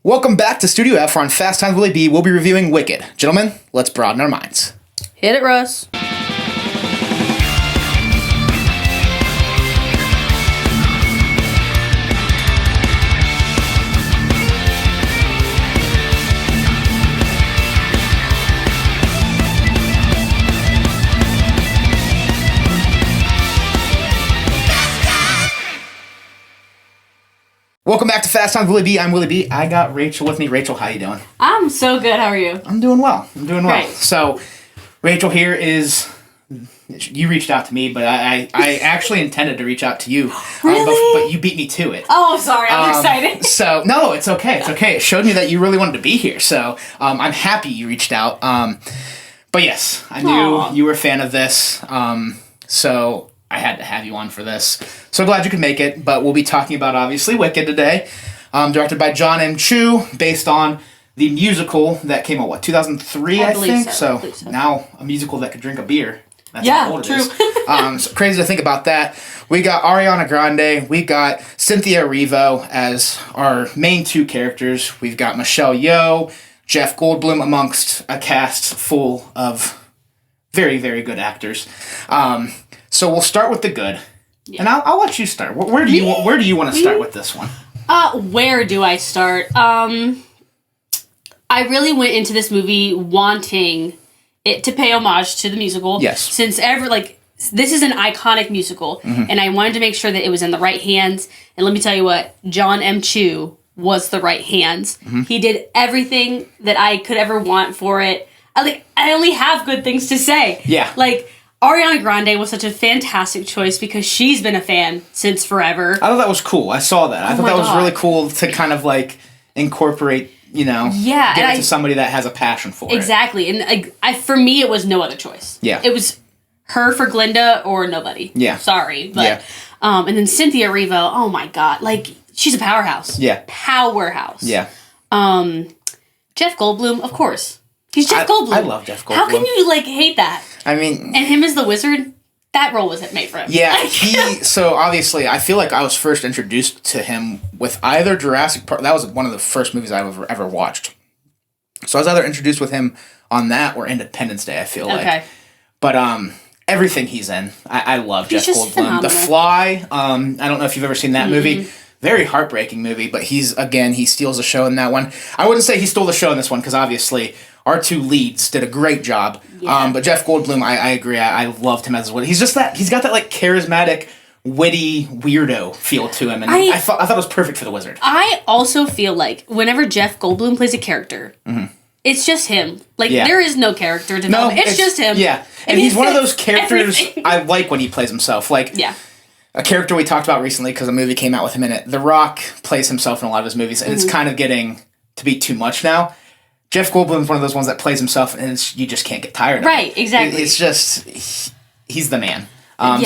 Welcome back to Studio F on Fast Times Willy B. We'll be reviewing Wicked. Gentlemen, let's broaden our minds. Hit it, Russ. Welcome back to Fast Times Willy B. I'm Willy B. I got Rachel with me. Rachel, how you doing? I'm so good. How are you? I'm doing well. Great. So, Rachel here is... You reached out to me, but I actually intended to reach out to you. Really? But you beat me to it. Oh, sorry. I'm excited. So, no, it's okay. It's okay. It showed me that you really wanted to be here. So, I'm happy you reached out. But yes, I knew you were a fan of this. So... I had to have you on for this. So glad you could make it, but we'll be talking about, obviously, Wicked today. Directed by John M. Chu, based on the musical that came out, 2003, I think? So now a musical that could drink a beer. That's how old it is. So crazy to think about that. We got Ariana Grande. We got Cynthia Erivo as our main two characters. We've got Michelle Yeoh, Jeff Goldblum, amongst a cast full of very, very good actors. So we'll start with the good, and I'll let you start. Where do you want to start with this one? Where do I start? I really went into this movie wanting it to pay homage to the musical. Yes. Since this is an iconic musical, and I wanted to make sure that it was in the right hands. And let me tell you what, John M. Chu was the right hands. He did everything that I could ever want for it. I only have good things to say. Yeah. Ariana Grande was such a fantastic choice because she's been a fan since forever. I thought that was cool. I saw that. I thought that was really cool to kind of incorporate, give it to somebody that has a passion for it. Exactly. And for me, it was no other choice. Yeah. It was her for Glinda or nobody. Yeah. Sorry. But, and then Cynthia Erivo, oh my God. She's a powerhouse. Yeah. Powerhouse. Yeah. Jeff Goldblum, of course. He's Jeff Goldblum. I love Jeff Goldblum. How can you, hate that? I mean... And him as the wizard, that role was made for him. Yeah, so obviously, I feel like I was first introduced to him with either Jurassic Park... That was one of the first movies I've ever watched. So I was either introduced with him on that or Independence Day, I feel like. Okay. But everything he's in, I love Jeff Goldblum. Phenomenal. The Fly, I don't know if you've ever seen that movie. Very heartbreaking movie, but he steals the show in that one. I wouldn't say he stole the show in this one, because obviously... Our two leads did a great job. Yeah. But Jeff Goldblum, I agree. I loved him as well. He's just he's got that charismatic, witty, weirdo feel to him. And I thought it was perfect for the wizard. I also feel like whenever Jeff Goldblum plays a character, it's just him. There is no character development. No, it's just him. Yeah. And he's one of those characters I like when he plays himself. A character we talked about recently because a movie came out with him in it. The Rock plays himself in a lot of his movies, and it's kind of getting to be too much now. Jeff Goldblum's one of those ones that plays himself, and you just can't get tired of him. Right, exactly. It's just, he's the man.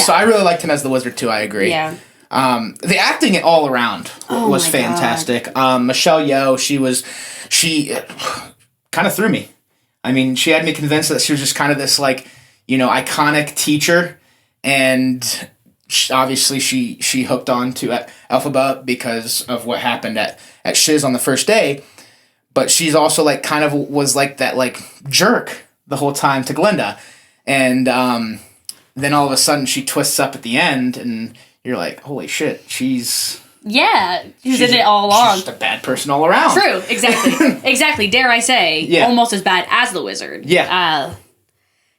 So I really liked him as the wizard, too, I agree. Yeah. The acting all around was fantastic. Michelle Yeoh, she kind of threw me. I mean, she had me convinced that she was just kind of this, iconic teacher, and obviously she hooked on to Elphaba because of what happened at Shiz on the first day. But she's also kind of was that jerk the whole time to Glinda. And then all of a sudden she twists up at the end and you're like, holy shit, she's in it all along. She's just a bad person all around. True, exactly. Exactly, dare I say, almost as bad as the wizard. Yeah.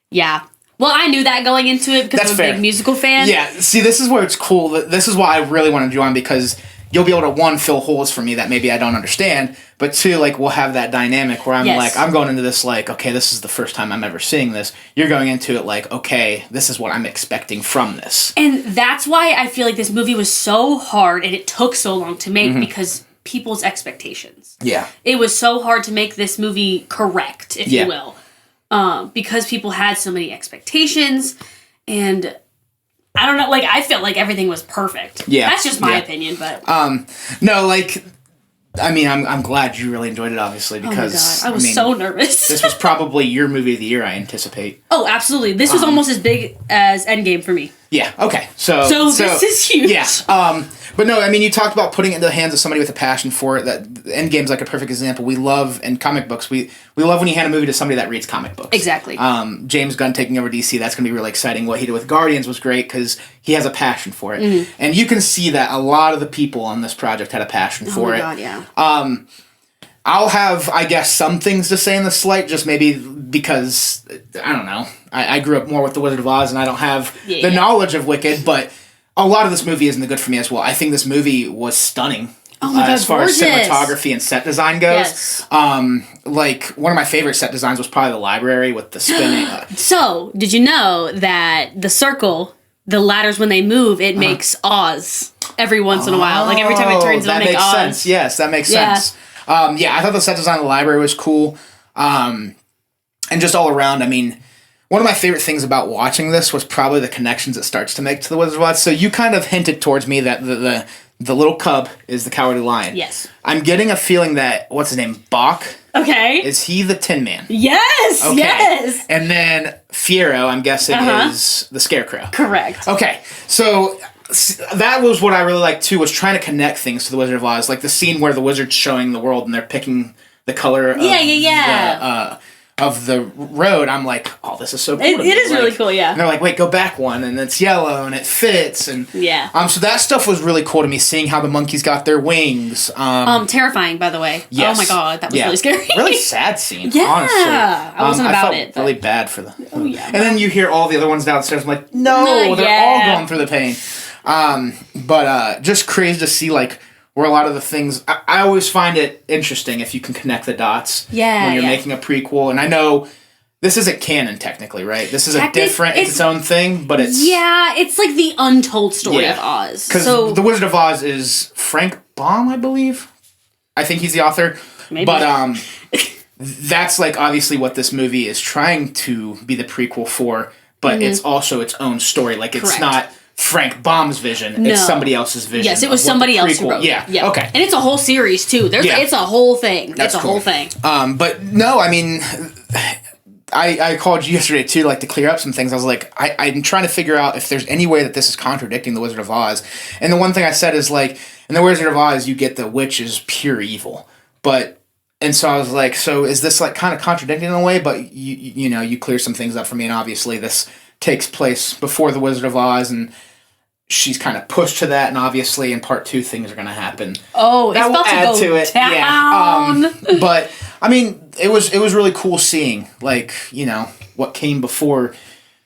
Yeah. Well, I knew that going into it because I'm a big musical fan. Yeah, see, this is where it's cool. This is why I really wanted you on, because you'll be able to, one, fill holes for me that maybe I don't understand, but two, we'll have that dynamic where I'm going into this okay, this is the first time I'm ever seeing this. You're going into it okay, this is what I'm expecting from this. And that's why I feel like this movie was so hard and it took so long to make, because people's expectations. Yeah. It was so hard to make this movie correct, if you will. Because people had so many expectations, and I don't know, I felt like everything was perfect. Yeah. That's just my opinion, but... No, I mean, I'm glad you really enjoyed it, obviously, because... Oh my God, I was so nervous. This was probably your movie of the year, I anticipate. Oh, absolutely. This was almost as big as Endgame for me. Yeah, okay. So this is huge. Yeah. But no, I mean, you talked about putting it in the hands of somebody with a passion for it. That Endgame's like a perfect example. We love, in comic books, we love when you hand a movie to somebody that reads comic books. Exactly. James Gunn taking over DC, that's going to be really exciting. What he did with Guardians was great because he has a passion for it. Mm-hmm. And you can see that a lot of the people on this project had a passion for it. Oh my God, yeah. I'll have, I guess, some things to say in the slight, just maybe because, I don't know, I grew up more with The Wizard of Oz and I don't have the knowledge of Wicked, but a lot of this movie isn't good for me as well. I think this movie was stunning. Oh my God, as far gorgeous. as cinematography and set design goes. Yes. Like, one of my favorite set designs was probably the library with the spinning. So, did you know that the circle, the ladders when they move, it makes Oz every once in a while. Like, every time it turns, it'll make Oz. That makes sense. Yes, that makes sense. I thought the set design of the library was cool. And just all around, I mean, one of my favorite things about watching this was probably the connections it starts to make to the Wizard of Oz. So you kind of hinted towards me that the little cub is the Cowardly Lion. Yes. I'm getting a feeling that, what's his name, Bach? Okay. Is he the Tin Man? Yes, okay. Yes. And then Fiero, I'm guessing, is the Scarecrow. Correct. Okay, so that was what I really liked too, was trying to connect things to the Wizard of Oz, like the scene where the wizard's showing the world and they're picking the color of the road. I'm like, oh, this is so cool. It is really cool, yeah. And they're like, wait, go back one, and it's yellow and it fits, and so that stuff was really cool to me, seeing how the monkeys got their wings. Terrifying, by the way. Yes. Oh my God, that was really scary. Really sad scene. Yeah, honestly. I wasn't about it. But really bad for them. Oh yeah. And then you hear all the other ones downstairs. I'm like, no, they're all going through the pain. But just crazy to see, like, where a lot of the things, I always find it interesting if you can connect the dots when you're making a prequel. And I know this isn't canon technically, right? This is it's its own thing, but it's... Yeah, it's like the untold story of Oz. Because The Wizard of Oz is Frank Baum, I believe. I think he's the author. Maybe. But that's, like, obviously what this movie is trying to be the prequel for, but it's also its own story. Like, it's not Frank Baum's vision. It's somebody else's vision. Yes, it was somebody else who wrote it. Yeah, okay. And it's a whole series, too. It's a whole thing. That's it's a whole thing. But no, I mean, I called you yesterday, too, like, to clear up some things. I was like, I'm trying to figure out if there's any way that this is contradicting The Wizard of Oz. And the one thing I said is, like, in The Wizard of Oz, you get the witch is pure evil. And so I was like, so is this, like, kind of contradicting in a way? But, you know, you clear some things up for me, and obviously this takes place before The Wizard of Oz, and she's kind of pushed to that, and obviously in part 2 things are going to happen. Oh, that will add to it. Down. Yeah. But I mean, it was really cool seeing, like, you know, what came before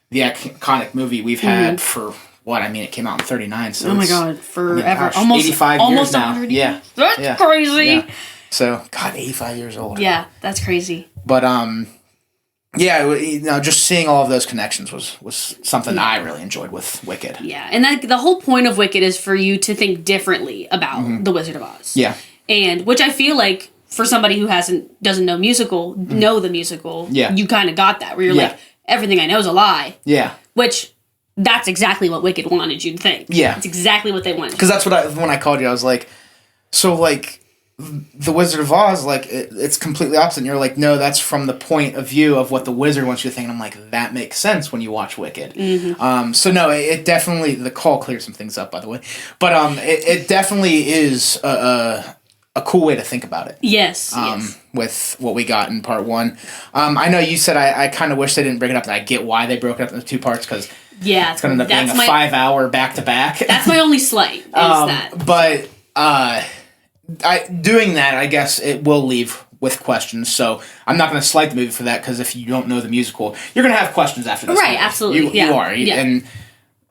the iconic movie we've had for what? I mean, it came out in 1939, so oh my God, forever. I mean, gosh, almost 85 years now. 100 years. That's crazy. Yeah. So, God, 85 years old. Yeah, that's crazy. But yeah, you know, just seeing all of those connections was something that I really enjoyed with Wicked. Yeah, and the whole point of Wicked is for you to think differently about The Wizard of Oz. Yeah. And which I feel like for somebody who doesn't know the musical, you kind of got that where you're like, everything I know is a lie. Yeah. Which that's exactly what Wicked wanted you to think. Yeah. It's exactly what they wanted. Because that's what when I called you, I was like, so, like, The Wizard of Oz, like, it's completely opposite. And you're like, no, that's from the point of view of what the wizard wants you to think. And I'm like, that makes sense when you watch Wicked. Mm-hmm. So no, it definitely, the call cleared some things up, by the way. But it definitely is a cool way to think about it. Yes, with what we got in part 1. I know you said I kind of wish they didn't break it up, and I get why they broke it up into 2 parts, because it's going to end up being a 5-hour back-to-back. That's my only slight, is that. But doing that, I guess it will leave with questions, so I'm not going to slight the movie for that, because if you don't know the musical, you're going to have questions after this. Right, movie. Absolutely. You are, and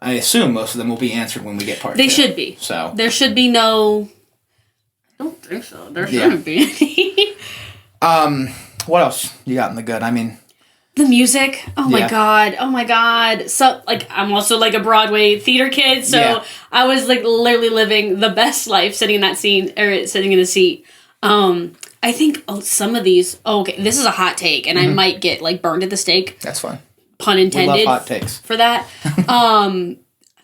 I assume most of them will be answered when we get part 2. They should be. So there should be no... I don't think so. There shouldn't be any. What else you got in the good? I mean... The music, oh my god. So, like, I'm also, like, a Broadway theater kid, so I was, like, literally living the best life sitting in that scene, or sitting in the seat. I think some of these, okay, this is a hot take, and I might get, like, burned at the stake. That's fine. Pun intended. We love hot takes. For that.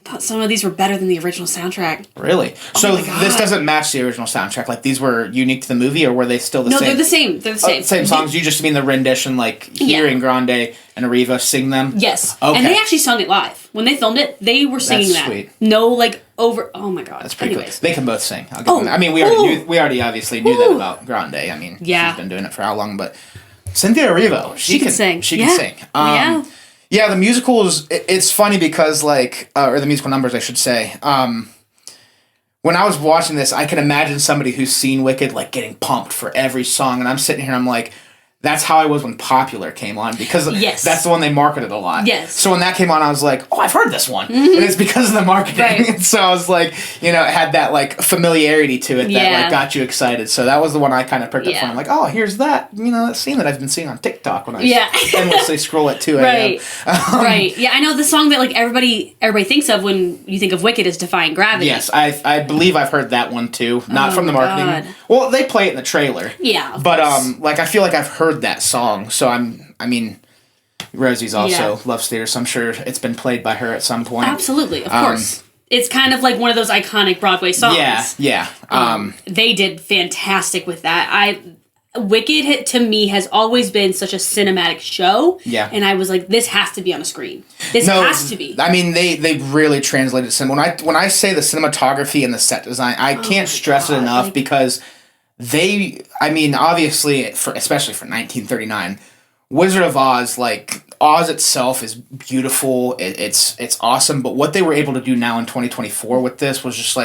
I thought some of these were better than the original soundtrack. Really? So this doesn't match the original soundtrack? Like, these were unique to the movie, or were they still the same? No, they're the same. They're the same. Same songs? You just mean the rendition, like, hearing Grande and Arriva sing them? Yes. Okay. And they actually sung it live. When they filmed it, they were singing that. Sweet. No, like, over. Oh my god. That's pretty Anyways. cool. They can both sing. I mean, we already obviously knew that about Grande. I mean, she's been doing it for how long? But Cynthia Erivo, she can sing. She can sing. Yeah, the musicals. It's funny because or the musical numbers, I should say. When I was watching this, I can imagine somebody who's seen Wicked getting pumped for every song, and I'm sitting here and I'm like, that's how I was when Popular came on, because that's the one they marketed a lot. Yes. So when that came on, I was like, oh, I've heard this one. And it's because of the marketing. Right. So I was like, it had that familiarity to it that got you excited. So that was the one I kind of picked up from. I'm like, oh, here's that, that scene that I've been seeing on TikTok when I endlessly scroll at 2 a.m. Right. Yeah, I know the song that everybody thinks of when you think of Wicked is Defying Gravity. Yes, I believe I've heard that one too. Not from the marketing. God. Well, they play it in the trailer. Yeah. But I feel like I've heard that song, so I mean, Rosie's also loves theater, so I'm sure it's been played by her at some point. Absolutely, of course. It's kind of like one of those iconic Broadway songs. Yeah. They did fantastic with that. Wicked, to me, has always been such a cinematic show. Yeah. And I was like, this has to be on a screen. This has to be. I mean, they really translated cinema. When I say the cinematography and the set design, I can't stress it enough because obviously, especially for 1939, Wizard of Oz, Oz itself is beautiful. It's awesome. But what they were able to do now in 2024 with this was just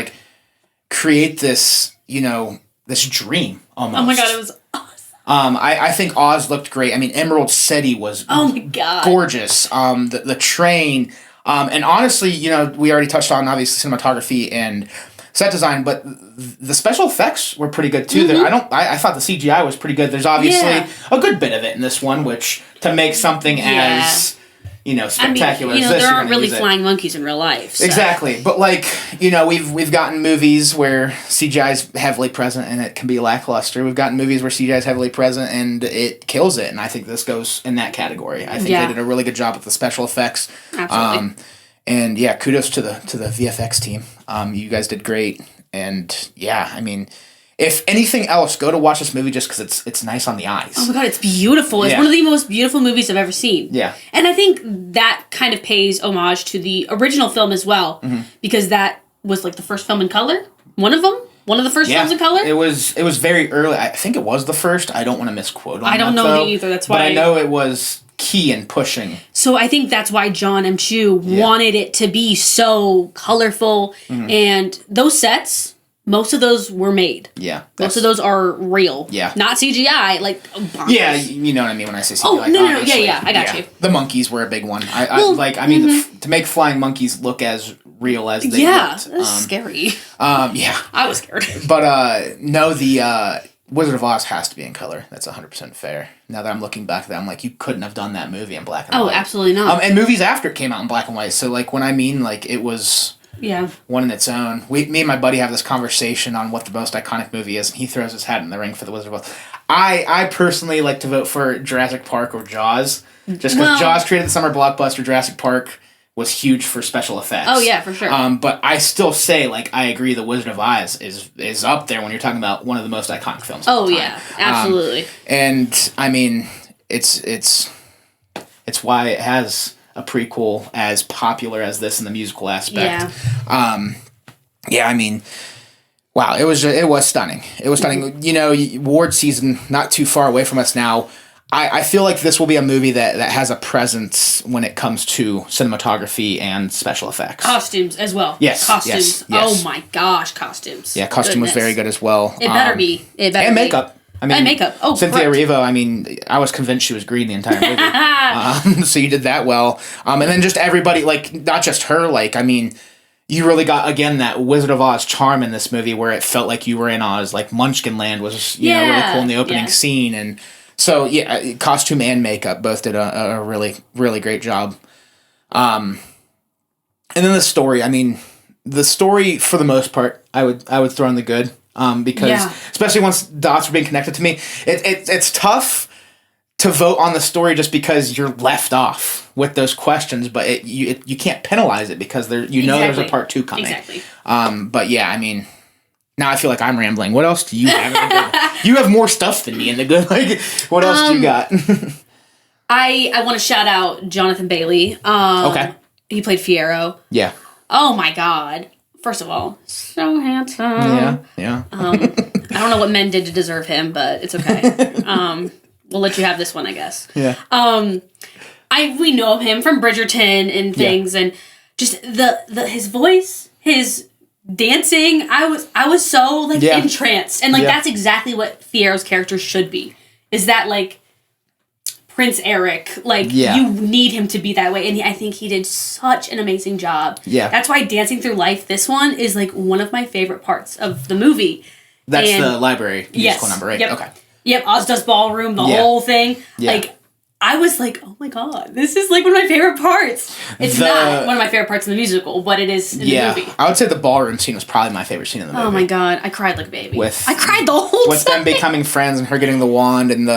create this, this dream almost. Oh my god, it was awesome. I think Oz looked great. I mean, Emerald City was gorgeous. The train, and honestly, we already touched on obviously cinematography and set design, but the special effects were pretty good too. I thought the CGI was pretty good. There's obviously a good bit of it in this one, which to make something as spectacular as this, there aren't really flying monkeys in real life. So. Exactly, but we've gotten movies where CGI is heavily present and it can be lackluster. We've gotten movies where CGI is heavily present and it kills it, and I think this goes in that category. I think they did a really good job with the special effects. Absolutely. And kudos to the VFX team. You guys did great. And I mean, if anything else, go to watch this movie just because it's nice on the eyes. Oh my god, it's beautiful. It's one of the most beautiful movies I've ever seen. Yeah. And I think that kind of pays homage to the original film as well, because that was the first film in color. One of the first films in color. It was very early. I think it was the first. I don't want to misquote on I don't that, know though, either. That's why. But I know it was key in pushing. So I think that's why John M. Chu wanted it to be so colorful, and those sets, most of those were made. Yeah. Most of those are real. Yeah. Not CGI, bonkers. Yeah, you know what I mean when I say CGI. Oh, no, yeah, I got you. The monkeys were a big one. To make flying monkeys look as real as they looked. Yeah, that's scary. Yeah. I was scared. But, no, the Wizard of Oz has to be in color. That's 100% fair. Now that I'm looking back at that, I'm like, you couldn't have done that movie in black and white. Oh, absolutely not. And movies after it came out in black and white. So, when I mean, it was one in its own. Me and my buddy have this conversation on what the most iconic movie is, and he throws his hat in the ring for the Wizard of Oz. I personally like to vote for Jurassic Park or Jaws, just because Jaws created the summer blockbuster. Jurassic Park was huge for special effects. Oh yeah, for sure. But I still say, I agree, The Wizard of Oz is up there when you're talking about one of the most iconic films. Oh yeah, absolutely. And I mean, it's why it has a prequel as popular as this in the musical aspect. Yeah. I mean, wow, it was stunning. It was stunning. Award season not too far away from us now. I feel like this will be a movie that has a presence when it comes to cinematography and special effects. Costumes as well. Yes. Costumes. Yes. Oh my gosh, costumes. Yeah, costume was very good as well. It better be. And makeup. And makeup. Oh, Cynthia Erivo, I was convinced she was green the entire movie. So you did that well. And then just everybody, not just her, you really got, again, that Wizard of Oz charm in this movie where it felt like you were in Oz. Munchkin Land was, really cool in the opening scene. And so, costume and makeup both did a really, really great job. And then the story, the story, for the most part, I would throw in the good. Because especially once dots are being connected to me, it's tough to vote on the story just because you're left off with those questions, but you can't penalize it because there's a part 2 coming. Exactly. But now I feel like I'm rambling. What else do you have? You have more stuff than me in the good. What else do you got? I want to shout out Jonathan Bailey. Okay. He played Fiyero. Yeah. Oh my god. First of all, so handsome. Yeah. I don't know what men did to deserve him, but it's okay. We'll let you have this one, I guess. Yeah. We know him from Bridgerton and things, and just his voice, his dancing. I was so like entranced, and like that's exactly what Fiyero's character should be. Is that like Prince Eric? Like you need him to be that way, and I think he did such an amazing job. Yeah, that's why Dancing Through Life, this one is like one of my favorite parts of the movie. That's the library musical number, right? Yep. Okay. Yep, Ozda's Ballroom, the whole thing. Yeah. Like, I was like, oh my god, this is like one of my favorite parts. It's not one of my favorite parts in the musical, but it is in the movie. I would say the ballroom scene was probably my favorite scene in the movie. Oh my god, I cried like a baby. I cried the whole time. With them becoming friends and her getting the wand and all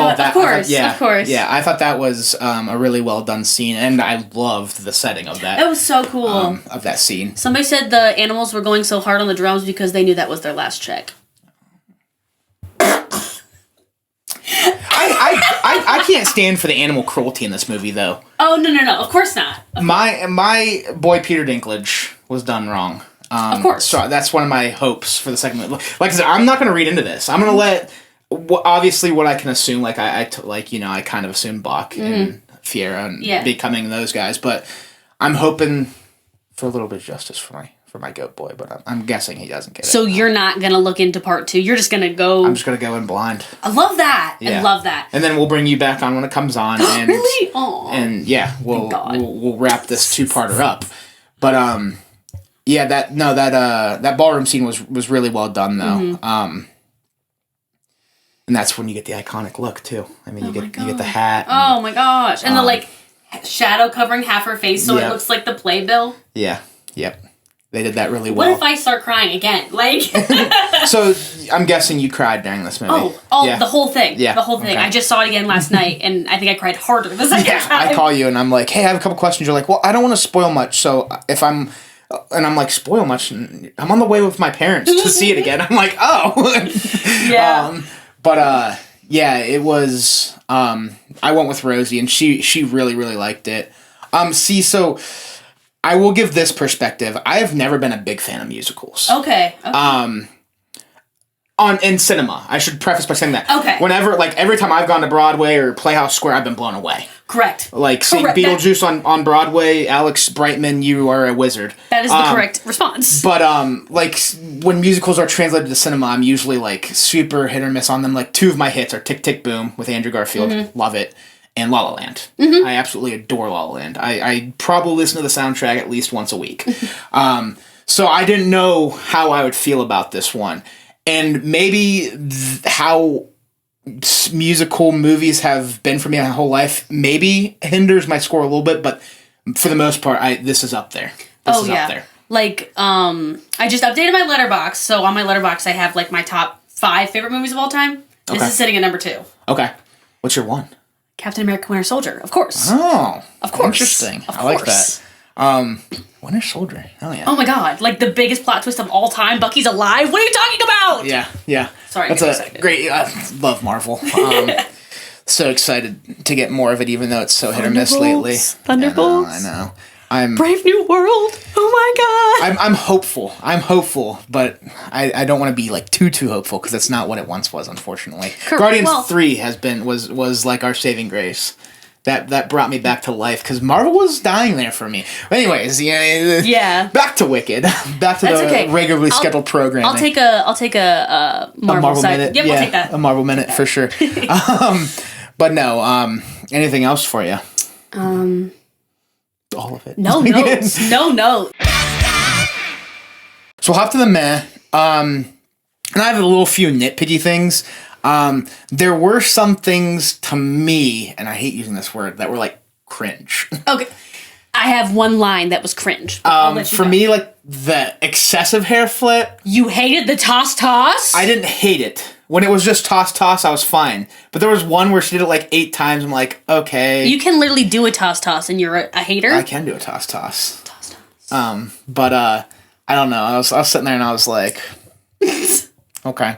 of that. Of course. Yeah, I thought that was a really well done scene, and I loved the setting of that. It was so cool. Of that scene. Somebody said the animals were going so hard on the drums because they knew that was their last check. I can't stand for the animal cruelty in this movie, though. Oh, no. Of course not. My boy Peter Dinklage was done wrong. Of course. So that's one of my hopes for the second movie. Like I said, I'm not going to read into this. I'm going to let, obviously, what I can assume, like I kind of assume Bach and Fiera and becoming those guys, but I'm hoping for a little bit of justice for my goat boy, but I'm guessing he doesn't get it. So you're not going to look into part 2. You're just going to go... I'm just going to go in blind. I love that. Yeah. I love that. And then we'll bring you back on when it comes on. And, really? Aww. And we'll wrap this 2-parter up. But that ballroom scene was really well done though. Mm-hmm. And that's when you get the iconic look too. I mean, you get the hat. Oh my gosh. And the like shadow covering half her face so it looks like the playbill. Yeah. Yep. They did that really well. What if I start crying again? Like, so I'm guessing you cried during this movie. The whole thing. Yeah, the whole thing. Okay. I just saw it again last night, and I think I cried harder the second time. I call you and I'm like, hey, I have a couple questions. You're like, well, I don't want to spoil much, so if I'm like, spoil much. I'm on the way with my parents to see it again. I'm like, oh, yeah. It was. I went with Rosie, and she really really liked it. So. I will give this perspective. I have never been a big fan of musicals. Okay. In cinema, I should preface by saying that. Okay. Whenever, like, every time I've gone to Broadway or Playhouse Square, I've been blown away. Correct. Like, seeing Beetlejuice on Broadway, Alex Brightman, you are a wizard. That is the correct response. But, like, when musicals are translated to cinema, I'm usually, like, super hit or miss on them. Like, 2 of my hits are Tick, Tick, Boom with Andrew Garfield. Mm-hmm. Love it. And La La Land. Mm-hmm. I absolutely adore La La Land. I probably listen to the soundtrack at least once a week. So I didn't know how I would feel about this one. And maybe how musical movies have been for me my whole life maybe hinders my score a little bit, but for the most part, this is up there. This is up there. Like, I just updated my Letterboxd. So on my Letterboxd, I have, like, my top 5 favorite movies of all time. This is sitting at number 2. Okay. What's your 1? Captain America Winter Soldier, of course. Oh. Of course. Interesting. I like that. Winter Soldier. Oh, yeah. Oh, my God. Like, the biggest plot twist of all time. Bucky's alive. What are you talking about? Yeah. Sorry. That's a great... I love Marvel. So excited to get more of it, even though it's so hit or miss lately. Thunderbolts. I know. I'm Brave New World. Oh my God. I'm hopeful, but I don't want to be like too hopeful because that's not what it once was, unfortunately. Guardians 3 was like our saving grace. That brought me back to life because Marvel was dying there for me. But anyways, back to Wicked. Back to the regularly scheduled programming. I'll take a Marvel side. Minute. Yep, I'll take that. A Marvel minute for sure. But no, anything else for you? All of it. No notes. No notes. So we'll hop to the meh. And I have a little few nitpicky things. There were some things to me, and I hate using this word, that were like cringe. Okay. I have one line that was cringe. For me, like the excessive hair flip. You hated the toss? I didn't hate it. When it was just toss, I was fine. But there was one where she did it like 8 times. I'm like, okay. You can literally do a toss, and you're a hater? I can do a toss. But I don't know. I was sitting there and I was like, okay.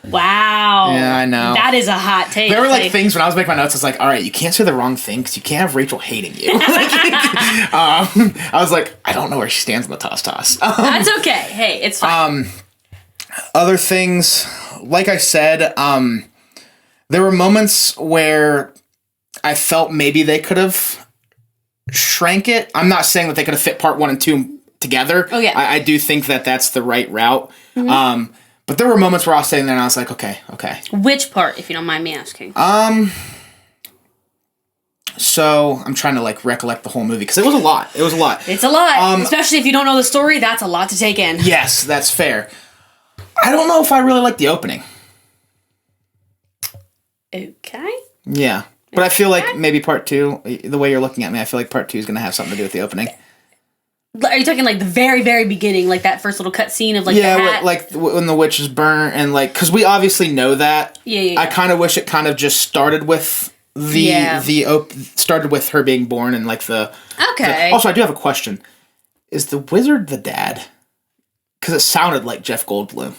Wow. Yeah, I know. That is a hot take. There were like things when I was making my notes. I was like, all right, you can't say the wrong thing because you can't have Rachel hating you. I was like, I don't know where she stands in the toss. That's okay. Hey, it's fine. Other things, like I said, there were moments where I felt maybe they could have shrank it. I'm not saying that they could have fit part 1 and 2 together. Oh, yeah. I do think that that's the right route. Mm-hmm. But there were moments where I was sitting there and I was like, okay. Which part, if you don't mind me asking? So I'm trying to like recollect the whole movie because it was a lot. It's a lot. Especially if you don't know the story, that's a lot to take in. Yes, that's fair. I don't know if I really like the opening. Okay. Yeah. But I feel like maybe part 2, the way you're looking at me, I feel like part 2 is going to have something to do with the opening. Are you talking like the very, very beginning, like that first little cut scene of like the hat? Like when the witch is burnt and like, because we obviously know that. Yeah. I kind of wish it kind of just started with started with her being born and like the. Okay. Also, I do have a question: is the wizard the dad? Because it sounded like Jeff Goldblum.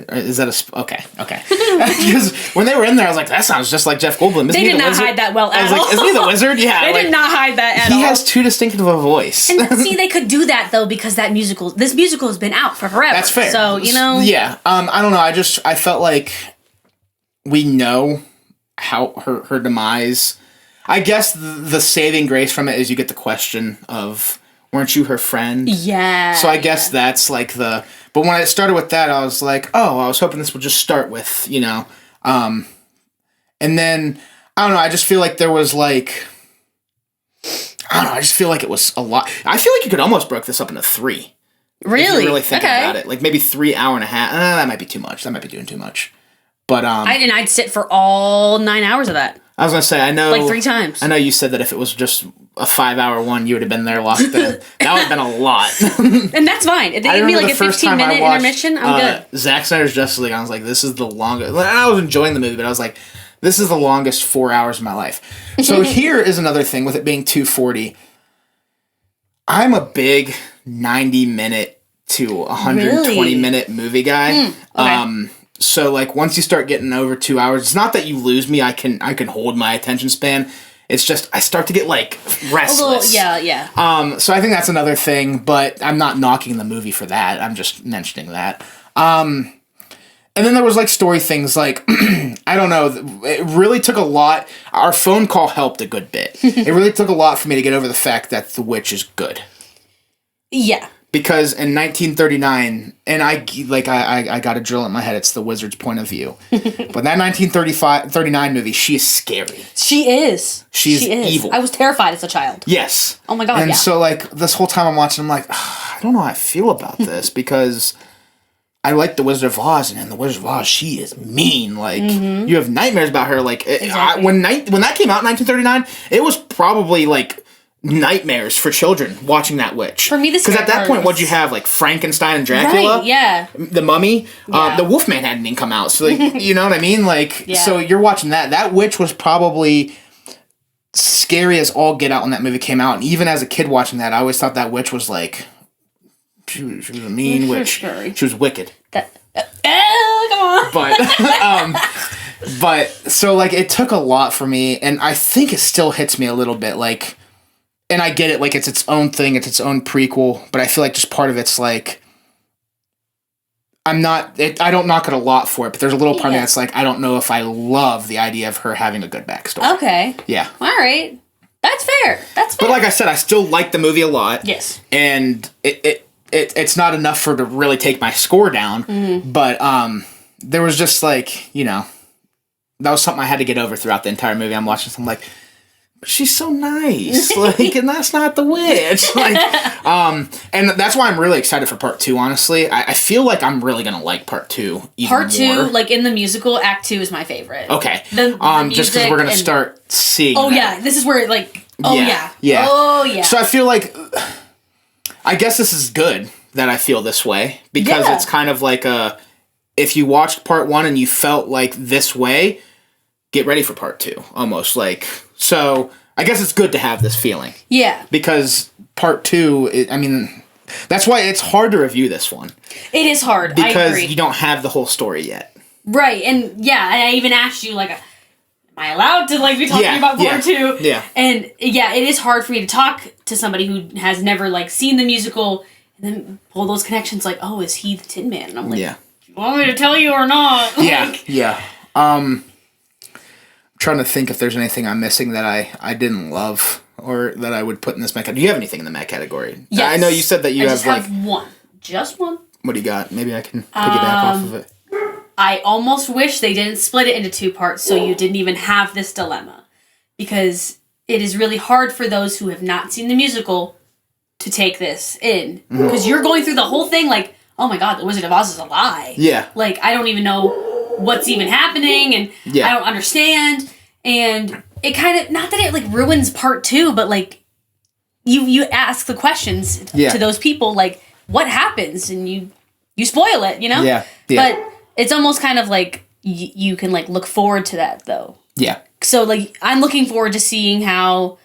Is that okay? Because when they were in there, I was like, that sounds just like Jeff Goldblum. They did not hide that well at all. I was like, isn't he the wizard? Yeah. They did not hide that at all. He has too distinctive of a voice. And see, they could do that though because this musical has been out for forever. That's fair. So, you know. Yeah. I don't know. I felt like we know how her demise. I guess the saving grace from it is you get the question of, weren't you her friend? Yeah. So I guess that's like the... But when it started with that, I was like, oh, I was hoping this would just start with, you know... and then, I don't know, I just feel like there was like... I don't know, I just feel like it was a lot... I feel like you could almost break this up into 3. Really? If you really think about it. Like maybe 3 hour and a half. That might be too much. That might be doing too much. But, I'd sit for all 9 hours of that. I was going to say, I know... Like 3 times. I know you said that if it was just a 5-hour one, you would have been there locked in. That would have been a lot. And that's fine. If they give me like a 15-minute intermission, I'm good. Zack Snyder's Justice League, I was like, this is the longest... And I was enjoying the movie, but I was like, this is the longest 4 hours of my life. So here is another thing with it being 240. I'm a big 90-minute to 120-minute movie guy. Okay. So like once you start getting over 2 hours, it's not that you lose me. I can hold my attention span. It's just I start to get like restless. Yeah. So I think that's another thing, but I'm not knocking the movie for that. I'm just mentioning that. And then there was like story things like I don't know. It really took a lot. Our phone call helped a good bit. It really took a lot for me to get over the fact that the witch is good. Yeah. Because in 1939, and I got a drill in my head, it's the wizard's point of view. But that 1939 movie, she is scary. She is. She is evil. I was terrified as a child. Yes. Oh my God, And so, like, this whole time I'm watching, I'm like, I don't know how I feel about this, because I like the Wizard of Oz, and in the Wizard of Oz, she is mean. Like, you have nightmares about her. Like, exactly. When that came out in 1939, it was probably, like... nightmares for children watching that witch. For me, this because at that point, what'd you have? Like Frankenstein and Dracula, right? Yeah, the Mummy, the Wolfman hadn't even come out, so like, you know what I mean. Like, so you're watching that. That witch was probably scary as all get out when that movie came out. And even as a kid watching that, I always thought that witch was like she was a mean witch. Scary. She was wicked. Come on. But so like it took a lot for me, and I think it still hits me a little bit. Like. And I get it, like, it's its own thing, it's its own prequel, but I feel like just part of it's, like, I don't knock it a lot for it, but there's a little part of me that's like, I don't know if I love the idea of her having a good backstory. Okay. Yeah. All right. That's fair. But like I said, I still like the movie a lot. Yes. And it's not enough for to really take my score down, but there was just, like, you know, that was something I had to get over throughout the entire movie. I'm watching something like... She's so nice, like, and that's not the witch. Like, and that's why I'm really excited for part 2. Honestly, I feel like I'm really gonna like part 2 even Part 2, more. like in the musical, Act 2 is my favorite. Okay, the just because we're gonna start seeing. Oh that. yeah, this is where like. Oh yeah. Oh yeah. So I feel like, I guess this is good that I feel this way because it's kind of like if you watched part 1 and you felt like this way, get ready for part 2. Almost like. So, I guess it's good to have this feeling. Yeah. Because part 2, That's why it's hard to review this one. It is hard, because you don't have the whole story yet. Right, and I even asked you, like, am I allowed to, like, be talking about part 2? Yeah. And, it is hard for me to talk to somebody who has never, like, seen the musical and then pull those connections, like, oh, is he the Tin Man? And I'm like, do you want me to tell you or not? Yeah. I'm trying to think if there's anything I'm missing that I didn't love or that I would put in this Met category. Do you have anything in the Met category? Yes. I know you said that you have one. Just one. What do you got? Maybe I can piggyback off of it. I almost wish they didn't split it into 2 parts so you didn't even have this dilemma. Because it is really hard for those who have not seen the musical to take this in. Because you're going through the whole thing like, oh my god, The Wizard of Oz is a lie. Yeah. Like, I don't even know what's even happening, and I don't understand. And it kind of, not that it, like, ruins part 2, but, like, you ask the questions to those people, like, what happens? And you spoil it, you know? Yeah. But it's almost kind of like you can, like, look forward to that, though. Yeah. So, like, I'm looking forward to seeing how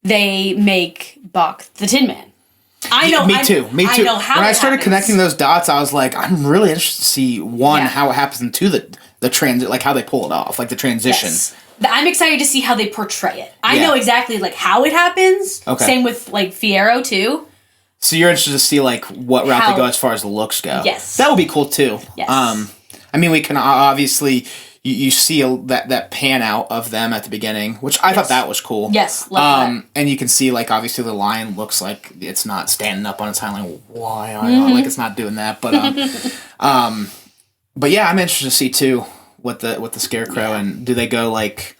they make Buck the Tin Man. I know. Me too. I know how when I started connecting those dots, I was like, I'm really interested to see how it happens into the transit, like how they pull it off, like the transition. Yes. I'm excited to see how they portray it. I know exactly, like, how it happens. Okay. Same with, like, Fiyero too. So you're interested to see, like, what route they go as far as the looks go. Yes. That would be cool too. Yes. I mean, we can obviously you see that pan out of them at the beginning, which I thought that was cool. Yes, love that. And you can see, like, obviously the lion looks like it's not standing up on its hind leg. Why? Like, it's not doing that. But but yeah, I'm interested to see too what the Scarecrow and do they go like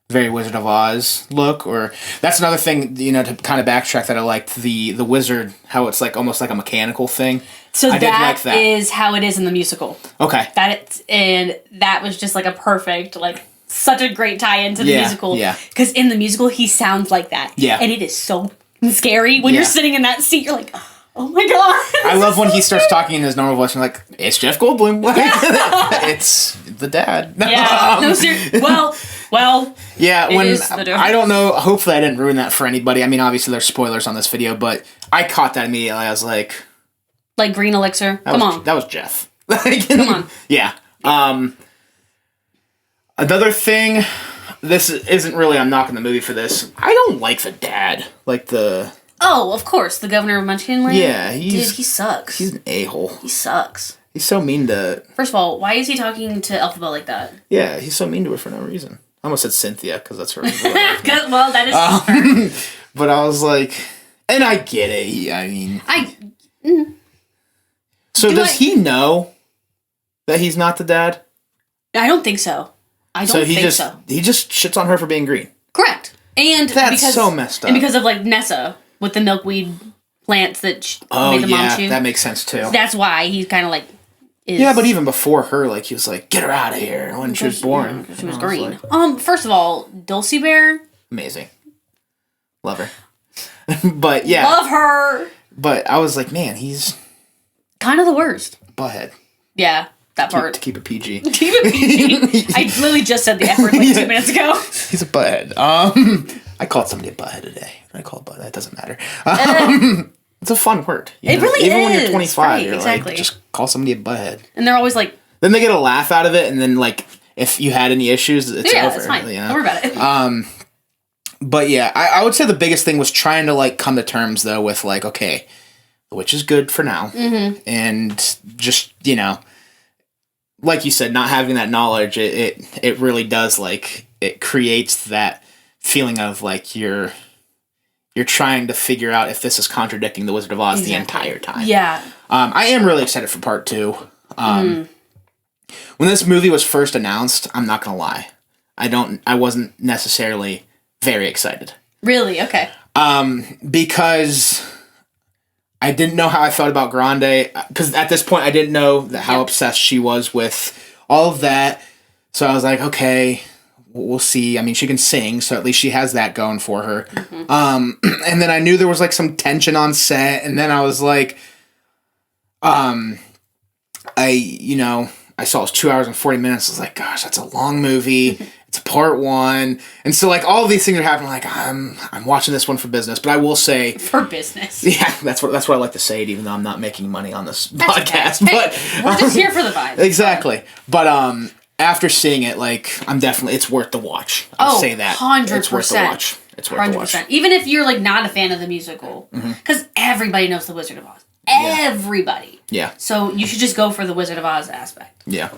very Wizard of Oz look, or that's another thing, you know, to kind of backtrack that I liked the wizard, how it's like almost like a mechanical thing. So that is how it is in the musical. Okay. And that was just like a perfect, like, such a great tie into the musical. Yeah. Because in the musical, he sounds like that. Yeah. And it is so scary when you're sitting in that seat. You're like, oh my god. I love when he starts talking in his normal voice. And I'm like, it's Jeff Goldblum. It's the dad. Yeah. No, seriously. Well. Yeah. I don't know. Hopefully, I didn't ruin that for anybody. I mean, obviously, there's spoilers on this video, but I caught that immediately. I was like. Like green elixir. Come on. That was Jeff. Come on. Yeah. Another thing, this isn't really, I'm knocking the movie for this. I don't like the dad. Like the... Oh, of course. The governor of Munchkinland? Yeah. Dude, he sucks. He's an a-hole. He sucks. He's so mean to... First of all, why is he talking to Elphaba like that? Yeah, he's so mean to her for no reason. I almost said Cynthia, because that's her. Well, that is her. But I was like... And I get it. I mean... So does he know that he's not the dad? I don't think so. I don't think so. He just shits on her for being green. Correct. And that's so messed up. And because of, like, Nessa with the milkweed plants that made the mom chew. That makes sense too. That's why he's kind of like... Yeah, but even before her, like, he was like, get her out of here when she was born. She was green. First of all, Dulcie Bear. Amazing. Love her. But yeah. Love her. But I was like, man, he's... kind of the worst. Butthead. Yeah, that part. To keep it PG. Keep it PG. I literally just said the F word like 2 minutes ago. He's a butthead. I called somebody a butthead today. I called butthead. It doesn't matter. It's a fun word. It really Even is. when you're 25, right, you're exactly. like, just call somebody a butthead. And they're always like... Then they get a laugh out of it, and then, like, if you had any issues, it's over. Yeah, it's fine. You know? Don't worry about it. But yeah, I would say the biggest thing was trying to, like, come to terms, though, with, like, okay... which is good for now. Mm-hmm. And just, you know, like you said, not having that knowledge, it really does, like, it creates that feeling of, like, you're trying to figure out if this is contradicting the Wizard of Oz the entire time. Yeah. I am really excited for part 2. When this movie was first announced, I'm not going to lie. I wasn't necessarily very excited. Really? Okay. Because... I didn't know how I felt about Grande, because at this point I didn't know how obsessed she was with all of that. So I was like, okay, we'll see. I mean, she can sing, so at least she has that going for her. Mm-hmm. And then I knew there was like some tension on set, and then I was like, I saw it was 2 hours and 40 minutes. I was like, gosh, that's a long movie. It's part one. And so, like, all of these things are happening. Like, I'm watching this one for business. But I will say... For business. Yeah, that's what I like to say, even though I'm not making money on this podcast. Okay. But Hey, we're just here for the vibe. Exactly. But after seeing it, like, it's worth the watch. I'll say that. 100%. It's worth the watch. It's worth the watch. Even if you're, like, not a fan of the musical. Because everybody knows The Wizard of Oz. Everybody. Yeah. So you should just go for the Wizard of Oz aspect. Yeah.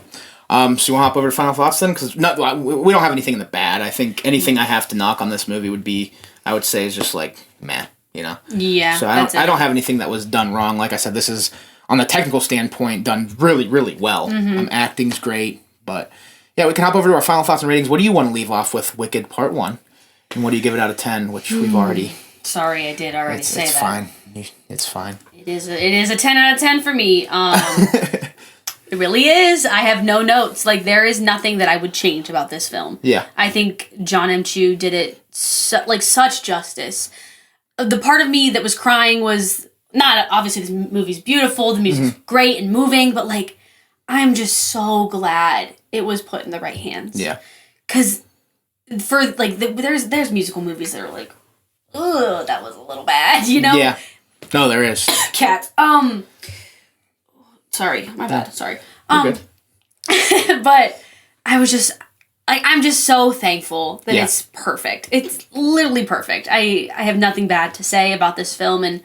So you want to hop over to final thoughts then? Because we don't have anything in the bad. I think anything I have to knock on this movie would be, I would say, is just like, meh, you know? Yeah. So I don't have anything that was done wrong. Like I said, this is, on the technical standpoint, done really, really well. Acting's great. But yeah, we can hop over to our final thoughts and ratings. What do you want to leave off with Wicked Part 1? And what do you give it out of 10, which we've already... Sorry, I did already say that. It's fine. It's fine. It is a 10 out of 10 for me. It really is. I have no notes. Like, there is nothing that I would change about this film. Yeah. I think John M. Chu did it such justice. The part of me that was crying was not, obviously this movie's beautiful, the music's great and moving, but like, I'm just so glad it was put in the right hands. Yeah. Because for like, there's musical movies that are like, ugh, that was a little bad, you know? Yeah. No, there is. Cats. Sorry, my bad. Sorry. You're good. But I was just, like, I'm just so thankful that it's perfect. It's literally perfect. I have nothing bad to say about this film, and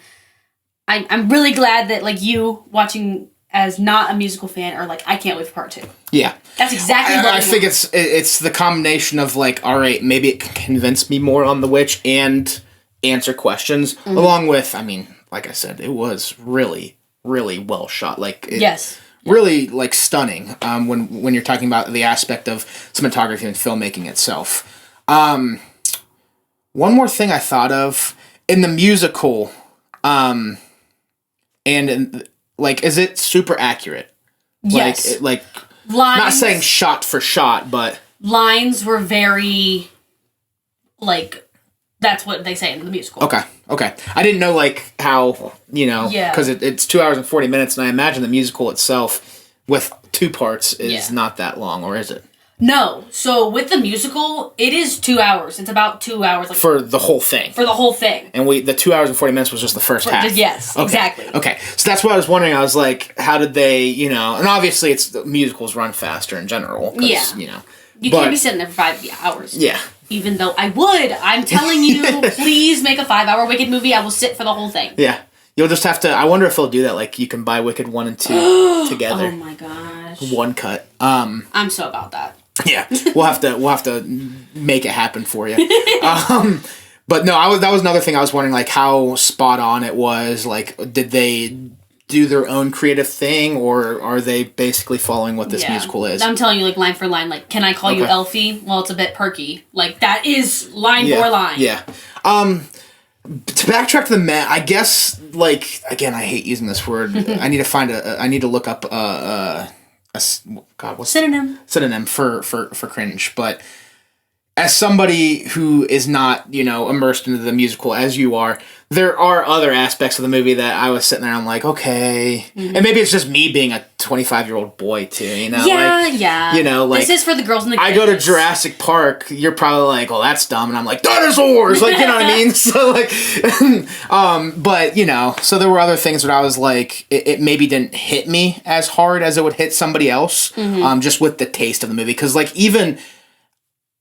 I'm really glad that, like, you watching as not a musical fan are like, I can't wait for part 2. Yeah. That's exactly what I think it's the combination of, like, all right, maybe it can convince me more on The Witch and answer questions, along with, I mean, like I said, it was really, really well shot. Like, yes. Really, like, stunning when you're talking about the aspect of cinematography and filmmaking itself. One more thing I thought of, in the musical, and like, is it super accurate? Yes. Like lines, not saying shot for shot, but... Lines were very, like... That's what they say in the musical. Okay. I didn't know, like, how, you know, because it's 2 hours and 40 minutes, and I imagine the musical itself, with 2 parts, is not that long, or is it? No. So, with the musical, it is 2 hours. It's about 2 hours. Like, for the whole thing? For the whole thing. And the 2 hours and 40 minutes was just the first half? Yes, okay. Exactly. Okay. So, that's what I was wondering. I was like, how did they, you know, and obviously, musicals run faster in general. Yeah. You know. You can't be sitting there for 5 hours. Yeah. Even though I would. I'm telling you, please make a 5-hour Wicked movie. I will sit for the whole thing. Yeah. You'll just have to... I wonder if they'll do that. Like, you can buy Wicked 1 and 2 together. Oh my gosh. One cut. I'm so about that. Yeah. We'll have to make it happen for you. But no, that was another thing I was wondering, like, how spot on it was. Like, did they do their own creative thing, or are they basically following what this musical is? I'm telling you, like, line for line, like, can I call you Elfie? Well, it's a bit perky. Like, that is line for line. Yeah. To backtrack to the Met, I guess, like, again, I hate using this word. I need to look up what's synonym for cringe. But as somebody who is not, you know, immersed into the musical as you are, there are other aspects of the movie that I was sitting there and I'm like, okay. And maybe it's just me being a 25-year-old boy too, you know? Yeah. You know, like... This is for the girls and the kids. I go to Jurassic Park, you're probably like, oh, that's dumb. And I'm like, dinosaurs! Like, you know what I mean? So, like... but, you know, so there were other things that I was like, it maybe didn't hit me as hard as it would hit somebody else, just with the taste of the movie. Because, like, even...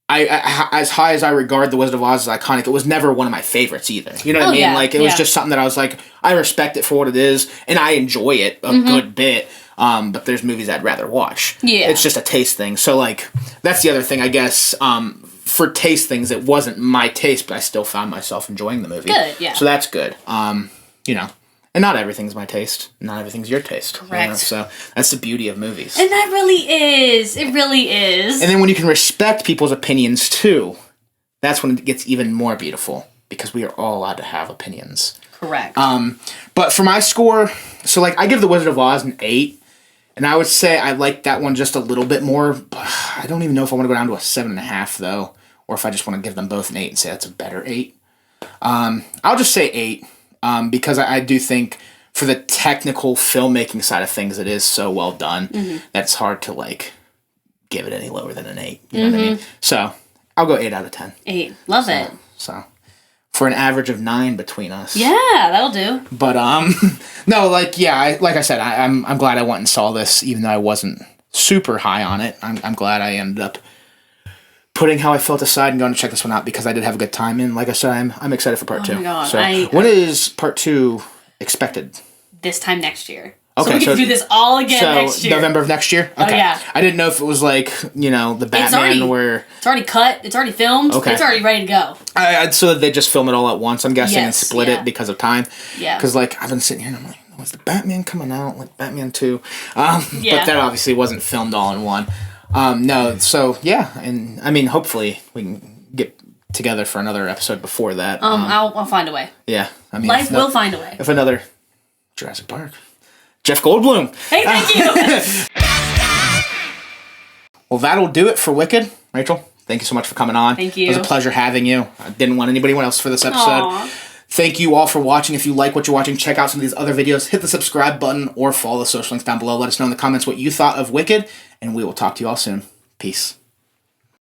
I as high as I regard The Wizard of Oz as iconic, it was never one of my favorites either. You know what I mean? Yeah, like, it was just something that I was like, I respect it for what it is, and I enjoy it a good bit, but there's movies I'd rather watch. Yeah. It's just a taste thing. So, like, that's the other thing, I guess, for taste things, it wasn't my taste, but I still found myself enjoying the movie. Good, yeah. So that's good. You know. And not everything's my taste. Not everything's your taste. Correct. You know? So that's the beauty of movies. And that really is. It really is. And then when you can respect people's opinions too, that's when it gets even more beautiful. Because we are all allowed to have opinions. Correct. But for my score, so like I give The Wizard of Oz an 8. And I would say I like that one just a little bit more. But I don't even know if I want to go down to a 7.5 though. Or if I just want to give them both an 8 and say that's a better 8. I'll just say 8. Because I do think for the technical filmmaking side of things, it is so well done that it's hard to, like, give it any lower than an 8. You know what I mean? So I'll go 8 out of 10. 8. Love it. So for an average of 9 between us. Yeah, that'll do. But no, like I said, I'm glad I went and saw this, even though I wasn't super high on it. I'm glad I ended up putting how I felt aside and going to check this one out because I did have a good time. And like I said, I'm excited for part 2. Oh my God. So when is part 2 expected? This time next year. Okay, so we can do this all again next year. November of next year? Okay. Oh, yeah. I didn't know if it was like, the Batman where... It's already cut. It's already filmed. Okay. It's already ready to go. So they just film it all at once, I'm guessing, and split it because of time? Yeah. Because, I've been sitting here and I'm like, was the Batman coming out? Like, Batman 2? But that obviously wasn't filmed all in one. No, so, yeah. And, hopefully we can get together for another episode before that. I'll find a way. Yeah. Life will find a way. If another Jurassic Park... Jeff Goldblum. Hey, thank you. Well, that'll do it for Wicked. Rachel, thank you so much for coming on. Thank you. It was a pleasure having you. I didn't want anybody else for this episode. Aww. Thank you all for watching. If you like what you're watching, check out some of these other videos. Hit the subscribe button or follow the social links down below. Let us know in the comments what you thought of Wicked, and we will talk to you all soon. Peace.